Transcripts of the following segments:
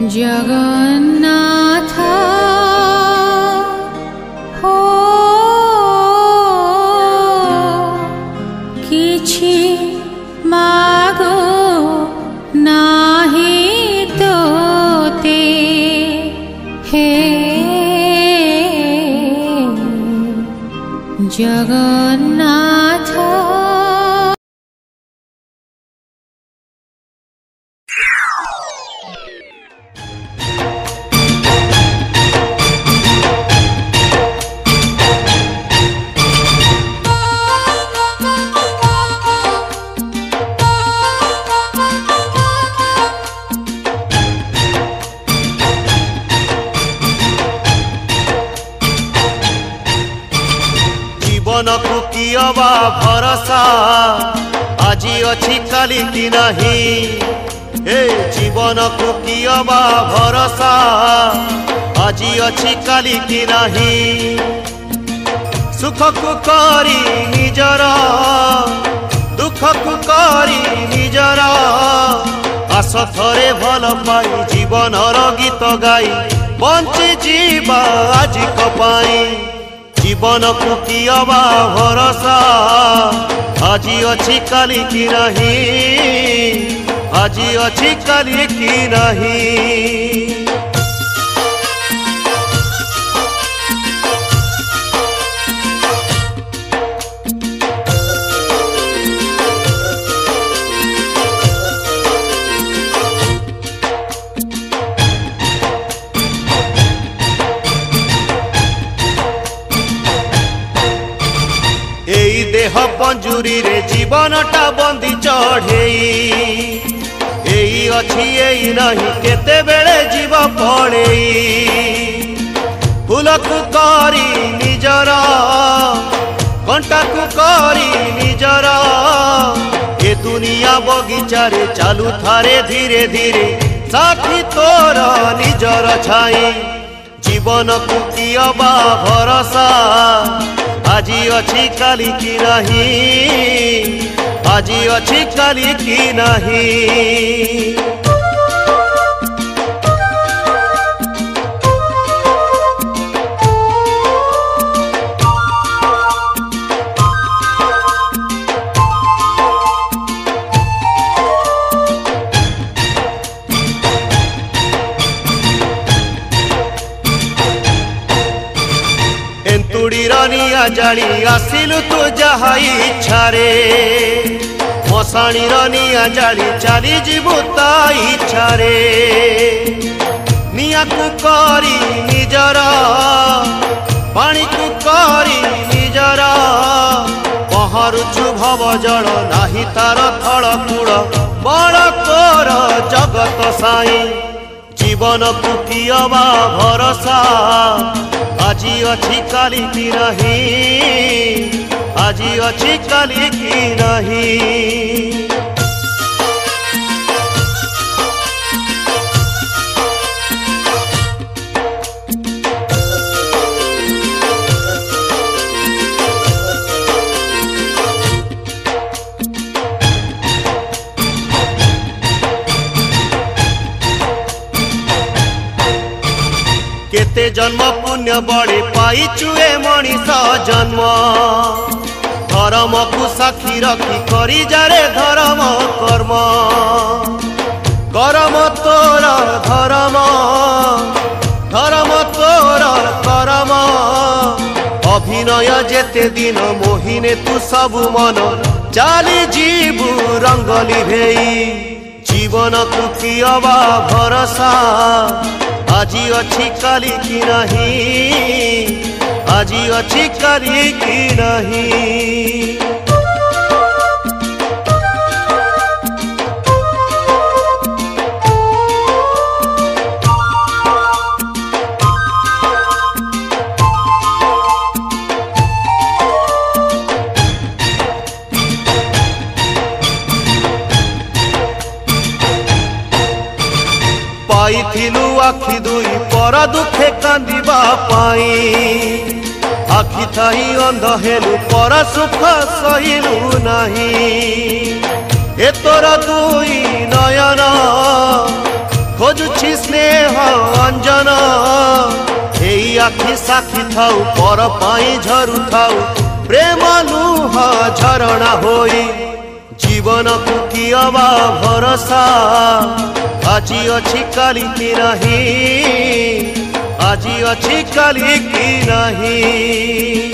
जगन्नाथ हो किछि मागो नाही तोते हे जगन्नाथ। जीवन को कियबा भरोसा आजी अच्छी काली की नहीं। हे जीवन को कियबा भरोसा आजी अच्छी काली की नहीं। सुख को करी निजर दुख को करी निजर आस थरे भल पाई जीवन गीत गाई बंची जीवा आज कपाई। जीवन को कियबा भरोसा आजी अच्छी काली की नहीं। आजी अच्छी काली की नहीं। देह पंजुरी रे जीवनटा बंदी चढ़ेई एई अच्छी एई नहीं केते बेले जीव पड़ेई। फूल को करी निजर कंटा को करी निजर ए दुनिया बगीचा रे चालू थारे धीरे धीरे साथी तोर निजर छाई। जीवन को कियबा भरोसा आजी अच्छी काली की नहीं। आजी अच्छी काली की नहीं। निया जाली आसिलु तू जहा इच्छा रे मशाणी निया जाली चली जीवु ता इच्छा रे। निया को करी निजर पानी को करी निजर पहरुछु भव जल नाही तार थल कूड़ बड़ तोर जगत साई। जीवन को कियबा भरोसा आजी अच्छी काली की नहीं। आजी अच्छी काली की नहीं। केते जन्म पुण्य बड़े पाई चुए मनीष जन्म धर्म को साक्षी रखी करी जारे धर्म कर्म। कर्म तोर धर्म धर्म तोर कर्म अभिनय जेते दिन मोहिने तू सब मन चाली जीवु रंग लिभेई। जीवन को कियबा भरोसा आजी अच्छी काली की नहीं। आजी अच्छी काली की नहीं। पाइथिलु आखि दुई पर दुखे कांदिबा पाई आखि थाई अंध हेलु पर सुख सहिलु नाही। ए तोर दुई नयन खोजुछि स्नेह अंजन एई आखि साखी थाउ पर पाई झरु थाउ प्रेम लुह झरणा होई जीवन को कियबा भरोसा आजी अछि काली की नहीं आजी अछि काली की नहीं।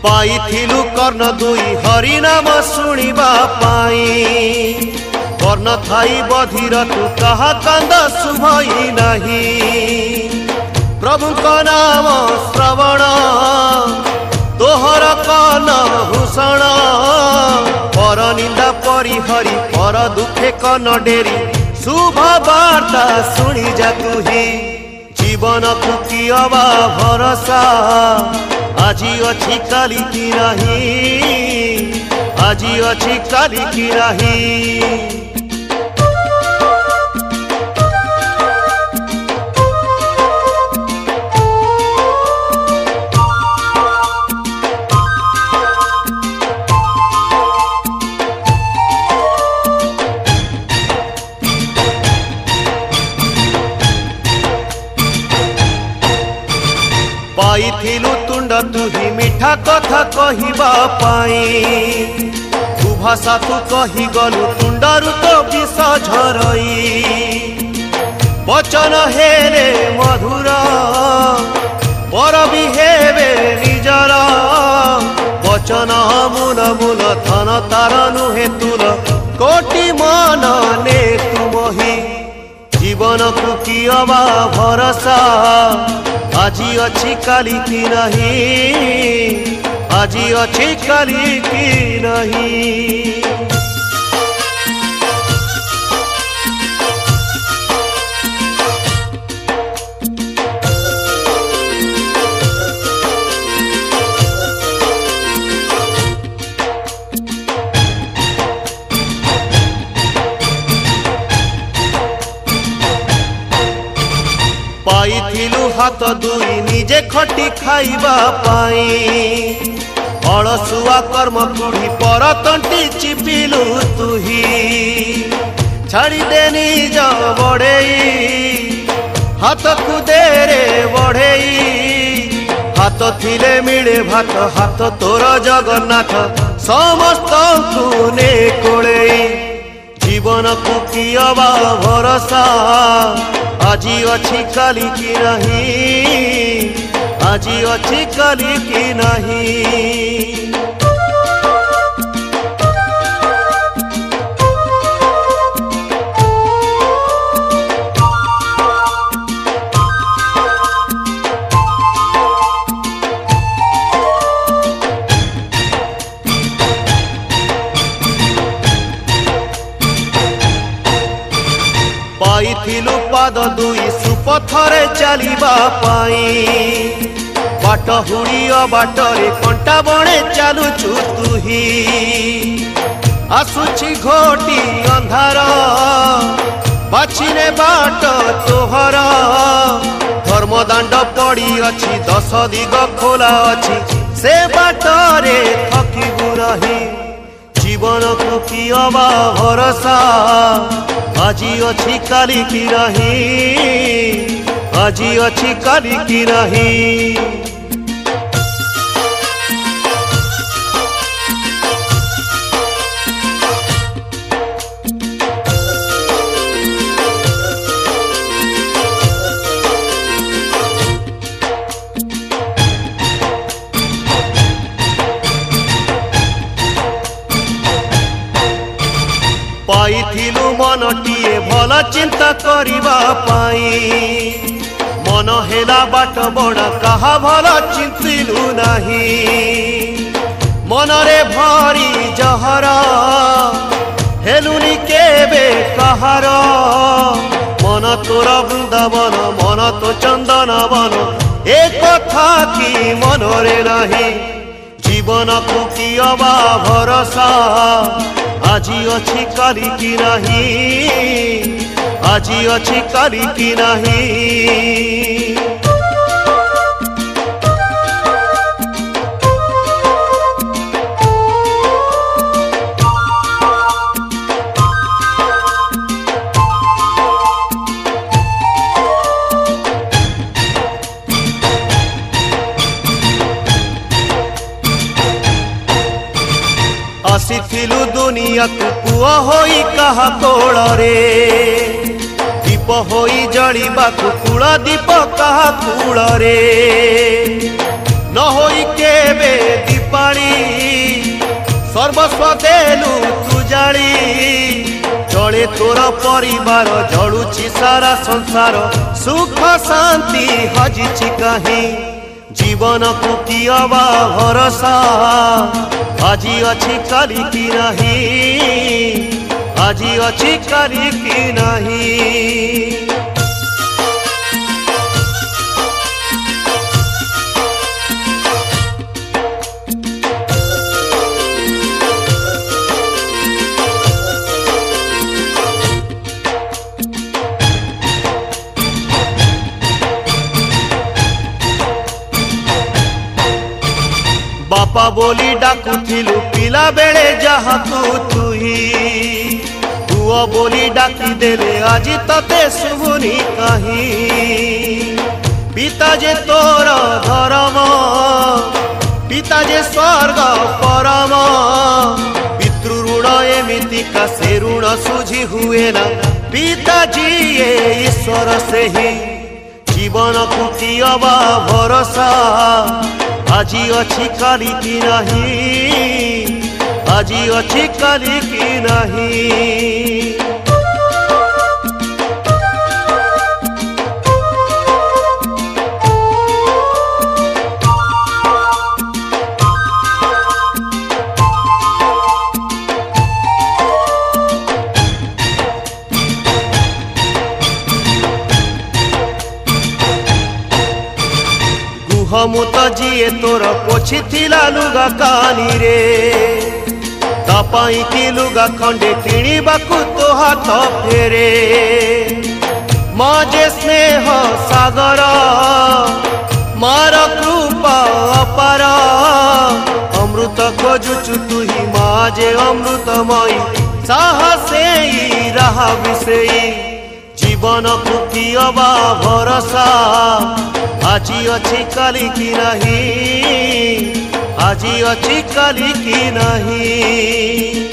पाइथिलु कर्ण दुई हरि नाम शुणिबा पाई कर्ण थाई बधिर तू कहा कांद शुभई नहीं प्रभु का नाम श्रवण तोहर कान भूषण पर निंदा परिहरी पर दुखे कन डेरी शुभ वार्ता शुणी जा तू ही जीवन को कियबा भरोसा आजी अछि काली की नहीं आजी अछि काली की नहीं। पाइथिलु तुंड तुही मीठा कथा कहिबा पाई तू भाषा तू कही गलु तुंडरु तो विष झरई वचन हेले मधुर पर भी हेबे निजर वचन मूल मूल धन तार नुहे तुल कोटि मन ने तुमही जीवन को कियबा भरोसा आजी अछि काली की नहीं आजी अछि काली की नहीं। पाइथिलु हाथ दुई निजे खटी खाइबा पाई अलसुआ कर्म कुढ़ी पर तंटी चिपिलु तुही छाड़ी दे निज बड़ेई हाथ को देरे बढ़ेई हाथ थिले मिले भात हाथ तोर जगन्नाथ समस्त को ने कोड़ेई जीवन को कियबा भरोसा आजी अछि काली की नहीं आजी अछि काली की नहीं। पाइथिलु पाद दुई सुपथरे चलिबा पाई बाट हुड़िया बाटरे कंटा बणे चलुचु तुही आसुछि घोटी अंधार बाछिने बाट तोहर धर्म दांड पड़ी अछि 10 दिग खोला अछि से बाटरे थकिबु रही जीवन को कियबा भरोसा आजी अछि काली की नहीं आजी अछि काली की नहीं। पाइथिलु मनटिए भल चिंता करिबा पाई मन हेला बाट बड़ा कहा भल चिंतिलु नहीं मनरे भारी जहर हेलुनी केबे कहार मन तोर वृंदावन मन तो चंदन वन एक कथा की मनरे नहीं जीवन को कि अबा भरोसा आजी अच्छी करी कि नहीं आजी अच्छी करी कि नहीं। आसीथिलु दुनिया को पुआ होई कहा कोल रे दीप होई जलिबा कूल दीप कहा कूल रे न होई केबे दीपाली सर्वस्व देलु तू जाली जले तोर परिवार जलुची सारा संसार सुख शांति हजिची कहीं जीवन को कि अबा भरोसा आजी अच्छी करी कि नहीं आजी अच्छी करी कि नहीं। बापा बोली डाकुथिलु पिला बेले जहा तुही पुओ बोली डाकी देले आजी तते शुभुनी कहीं पिता जे तोर धर्म पिता जे स्वर्ग परम पितृ ऋण एमिति का से ऋण सुझी हुए ना पिताजी ये ईश्वर से ही जीवन को कि अबा भरोसा आजी अच्छी कली कि नहीं आजी अच्छी कली कि नहीं। हमु तो जीए तोर पोछि थिला लुगा कानी रे तापाई की लुगा खंडे किणीबाकु तो हाथ फेरे माजे स्नेह सागर मार कृपा अपार अमृत खोजुचु तुही माजे अमृतमयी साहसे रहा विषयी जीवन को कि अबा भरोसा आजी अच्छी कली कि नहीं आजी अच्छी कली कि नहीं।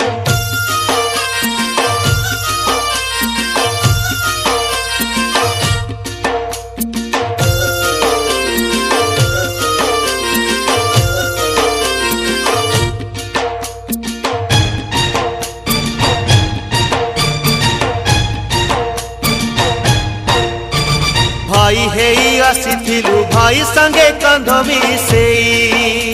भाई हेई आसीथिलु भाई संगे कंध मिसेई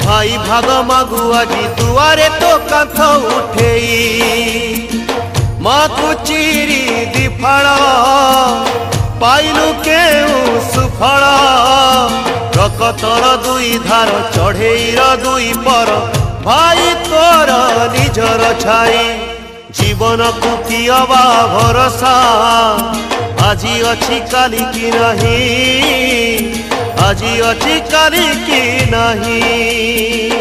भाई भाग मागु आजी दुआरे तो कांथ उठेई माँ को चिरी दिफाड़ पाइलु केउ सुफल रकतर दुई धार चढ़ेईर दुई पर भाई तोर निजर छाई जीवन को कि अबा भरोसा आजी अच्छी कली कि नहीं आजी अच्छी कली कि नहीं।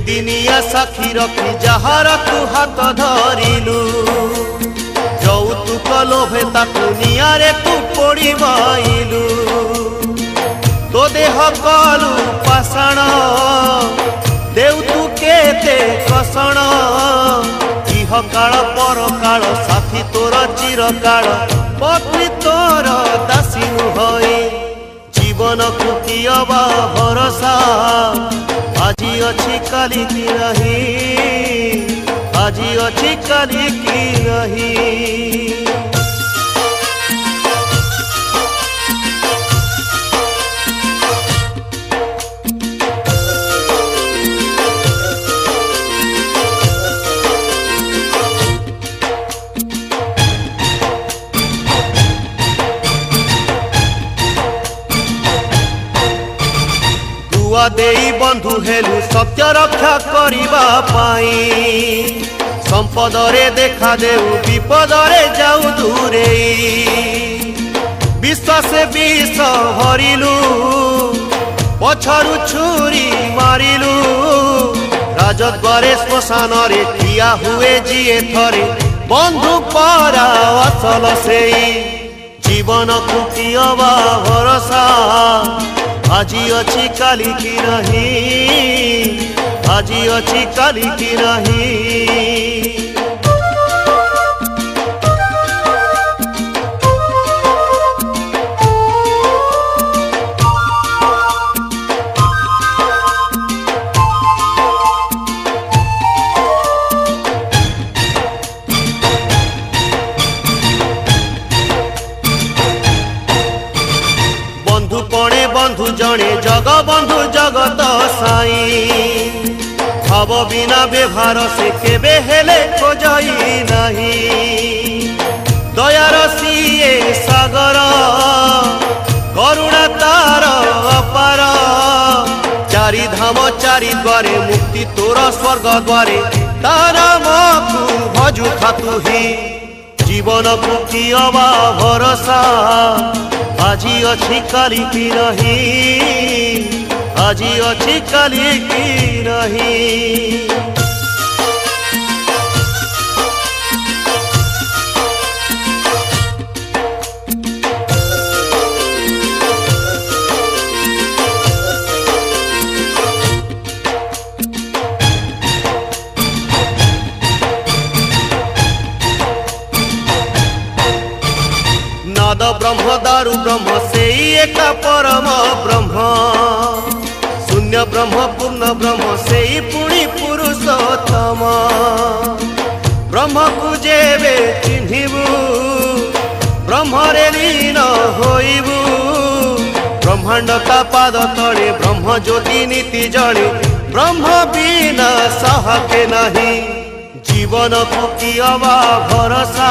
दिनिया साखी रखी जहार तू हाथ धरिलु যৌতুক লোভে তাকু নিয়ারে তু পড়ি মাইলু তো দেহ কলু পাষাণ দেউ তু কেতে কষণ ইহ কাল পর কাল সাথী তোর চিরকাল পত্নী তোর দাসী হই জীবনকু কি অবা ভরসা আজি অছি কালি কি নাহি আজি অছি কালি কি নাহি। गुआ देई बंधु हेलु सत्य रक्षा करिबा पाई संपदरे देखा देउ विपदरे जाऊ दूरे विश्वास विष हरिलु पछरु छुरी मारिलु राजद्वारे श्मशान रे ठिया हुए जिए थरे बंधु परा असल सेई जीवन को कियबा भरोसा आजी अछि काली की नहीं आजी अछि काली की नहीं। बंधु पणे बंधु जणे जग बंधु जगत साई भाव बिना व्यवहार से केबे हेले खोजई नहीं दयार सीए सागर करुणा तार अपार चारि धाम चारि द्वारे मुक्ति तोर स्वर्ग द्वारे तारा मकु भजु खातु ही जीवन को कियबा भरोसा आजी अछि काली की नहीं आजी अछि काली की नहीं। नाद ब्रह्म दारु ब्रह्म से एका परम ब्रह्म शून्य ब्रह्म पूर्ण ब्रह्म से पुणी पुरुषोत्तम ब्रह्म को जेबे चिन्हिबु ब्रह्म रे लीन होइबु ब्रह्मांड का पाद तले ब्रह्म ज्योति नीति जड़े ब्रह्म बिना सहके नहीं जीवन को कियबा भरोसा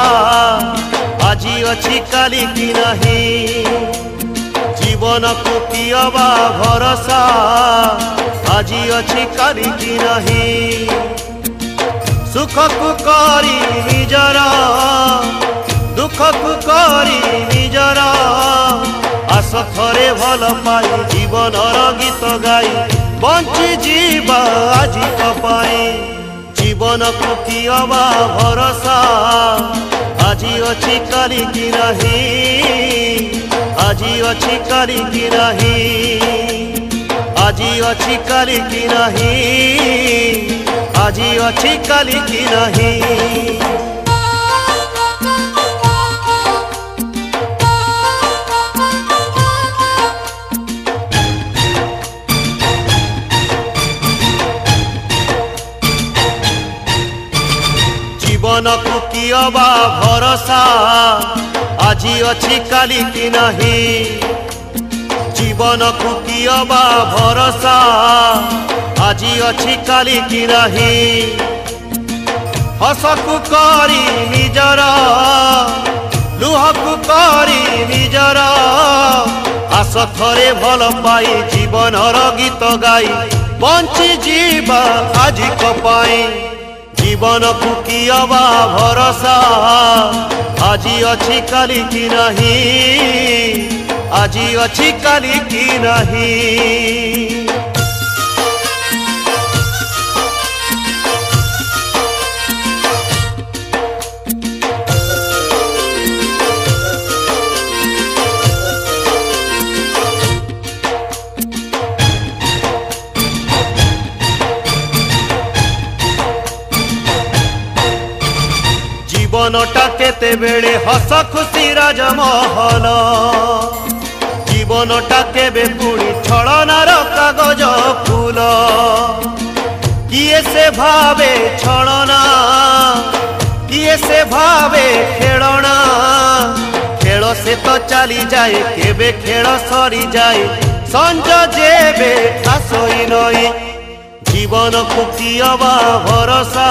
आजी अछि काली की नहीं जीवन को कियबा भरोसा आजी अछि काली की नहीं सुख को करी निजरा दुख को करी निजरा आस थरे भल पाई जीवन गीत गाई बंची जीवा आजी पाई जीवन को कियबा भरोसा आजी अछि काली की नहीं आजी अछि काली की नहीं आजी अछि काली की नहीं आजी अछि काली की नहीं। जीवन को कियबा भरोसा आजी अछि काली की नहीं जीवन को कियबा भरोसा आजी अछि काली की नहीं हस को करी निजरा लुह को करी निजरा आस थरे भल पाई जीवन गीत गाई बंची जीवा आजी पाई जीवन को कियबा भरोसा आजी अछि काली की नहीं आजी अछि काली की नहीं। जीवनटा केते बेले हस खुशी राजमहल जीवनटा केबे पुणी छलनार कागज फूल किए से भावे छलना किए से भावे खेलना खेल से तो चली जाए केबे खेल सरी जाए संज जेबे आसई नई जीवन को कियबा भरोसा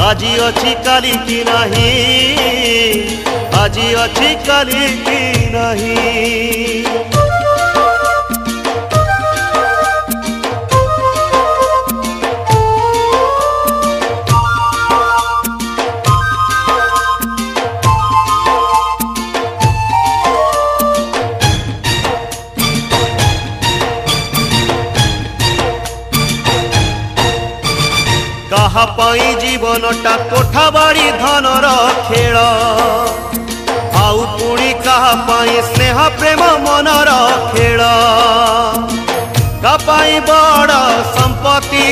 आजी अछि काली की नहीं आजी अछि काली की नहीं। काहा पाई जीवनटा कोठा बाड़ी धनर खेल आउ पुणी काहा पाई स्नेह प्रेम मनर खेल कापाई बड़ संपत्ति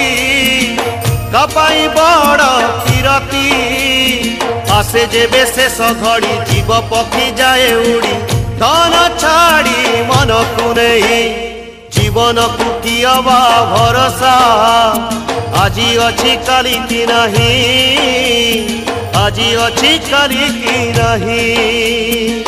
कापाई बड़ किरती आसे जेबे शेष घड़ी जीव पक्षी जाए उड़ी धन छाड़ी मन को नहीं जीवन को कियबा भरोसा आजी अच्छी काली की नहीं आजी अच्छी काली की नहीं।